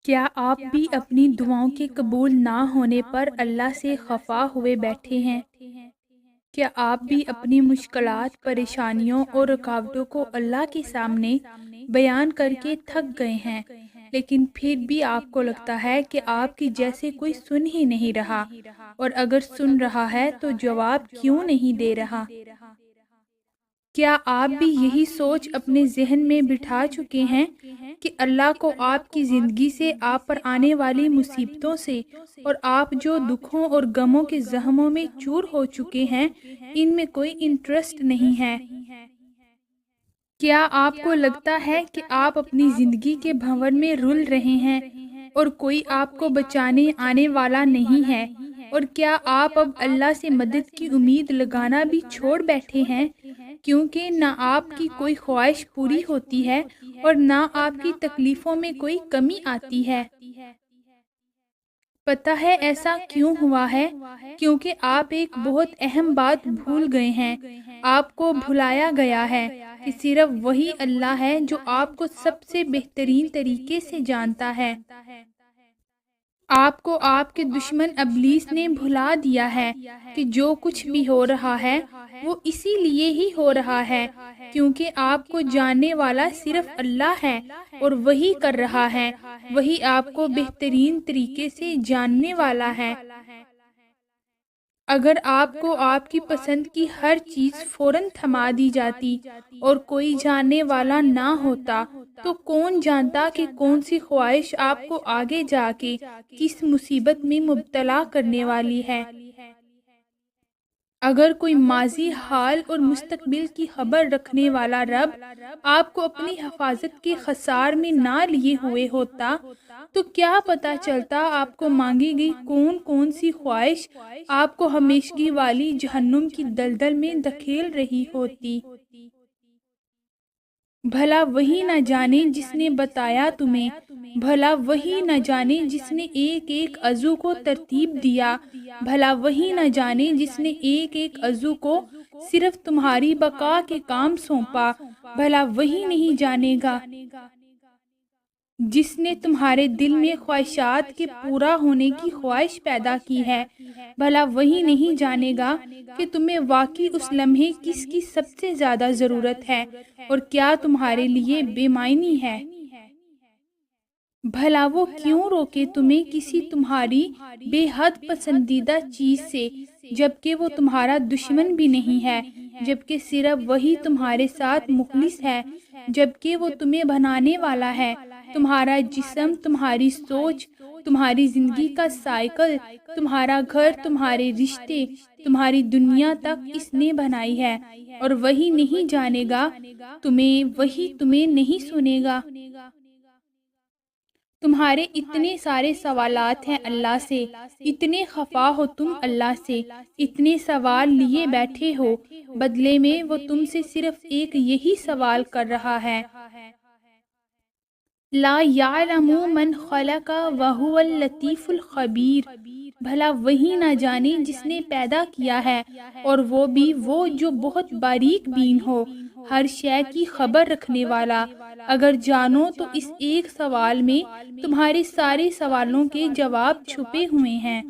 کیا آپ بھی اپنی دعاؤں کے قبول نہ ہونے پر اللہ سے خفا ہوئے بیٹھے ہیں؟ کیا آپ بھی اپنی مشکلات، پریشانیوں اور رکاوٹوں کو اللہ کے سامنے بیان کر کے تھک گئے ہیں، لیکن پھر بھی آپ کو لگتا ہے کہ آپ کی جیسے کوئی سن ہی نہیں رہا، اور اگر سن رہا ہے تو جواب کیوں نہیں دے رہا؟ کیا آپ بھی یہی سوچ اپنے ذہن میں بٹھا چکے ہیں کہ اللہ کو آپ کی زندگی سے، آپ پر آنے والی مصیبتوں سے، اور آپ جو دکھوں اور غموں کے زخموں میں چور ہو چکے ہیں، ان میں کوئی انٹرسٹ نہیں ہے؟ کیا آپ کو لگتا ہے کہ آپ اپنی زندگی کے بھنور میں رل رہے ہیں اور کوئی آپ کو بچانے آنے والا نہیں ہے؟ اور کیا آپ اب اللہ سے مدد کی امید لگانا بھی چھوڑ بیٹھے ہیں، کیونکہ نہ آپ کی کوئی خواہش پوری ہوتی ہے اور نہ آپ کی تکلیفوں میں کوئی کمی آتی ہے؟ پتہ ہے ایسا کیوں ہوا ہے؟ کیونکہ آپ ایک بہت اہم بات بھول گئے ہیں۔ آپ کو بھلایا گیا ہے کہ صرف وہی اللہ ہے جو آپ کو سب سے بہترین طریقے سے جانتا ہے۔ آپ کو آپ کے دشمن ابلیس نے بھلا دیا ہے کہ جو کچھ بھی ہو رہا ہے وہ اسی لیے ہی ہو رہا ہے کیونکہ آپ کو جاننے والا صرف اللہ ہے، اور وہی کر رہا ہے، وہی آپ کو بہترین طریقے سے جاننے والا ہے۔ اگر آپ کو آپ کی پسند کی ہر چیز فوراً تھما دی جاتی اور کوئی جاننے والا نہ ہوتا، تو کون جانتا کہ کون سی خواہش آپ کو آگے جا کے کس مصیبت میں مبتلا کرنے والی ہے؟ اگر کوئی ماضی، حال اور مستقبل کی خبر رکھنے والا رب آپ کو اپنی حفاظت کے خسار میں نہ لیے ہوئے ہوتا، تو کیا پتہ چلتا آپ کو مانگی گئی کون کون سی خواہش آپ کو ہمیشگی والی جہنم کی دلدل میں دھکیل رہی ہوتی۔ بھلا وہی نہ جانے جس نے بتایا تمہیں، بھلا وہی نہ جانے جس نے ایک ایک عضو کو ترتیب دیا، بھلا وہی نہ جانے جس نے ایک ایک عضو کو صرف تمہاری بقا کے کام سونپا، بھلا وہی نہیں جانے گا جس نے تمہارے دل میں خواہشات کے پورا ہونے کی خواہش پیدا کی ہے، بھلا وہی نہیں جانے گا کہ تمہیں واقعی اس لمحے کس کی سب سے زیادہ ضرورت ہے اور کیا تمہارے لیے بے معنی ہے؟ بھلا وہ کیوں روکے تمہیں کسی تمہاری بے حد پسندیدہ چیز سے، جبکہ وہ تمہارا دشمن بھی نہیں ہے، جبکہ صرف وہی تمہارے ساتھ مخلص ہے، جبکہ وہ تمہیں بنانے والا ہے، تمہارا جسم، تمہاری سوچ، تمہاری زندگی کا سائیکل، تمہارا گھر، تمہارے رشتے، تمہاری دنیا تک اس نے بنائی ہے، اور وہی نہیں جانے گا تمہیں، وہی تمہیں نہیں سنے گا۔ تمہارے اتنے سارے سوالات ہیں اللہ سے، اتنے خفا ہو تم اللہ سے، اتنے سوال لیے بیٹھے ہو، بدلے میں وہ تم سے صرف ایک یہی سوال کر رہا ہے۔ لا یعلم من خلق وہو اللطیف الخبیر، بھلا وہی نہ جانے جس نے پیدا کیا ہے، اور وہ بھی وہ جو بہت باریک بین ہو، ہر شے کی خبر رکھنے والا۔ اگر جانو تو اس ایک سوال میں تمہارے سارے سوالوں کے جواب چھپے ہوئے ہیں۔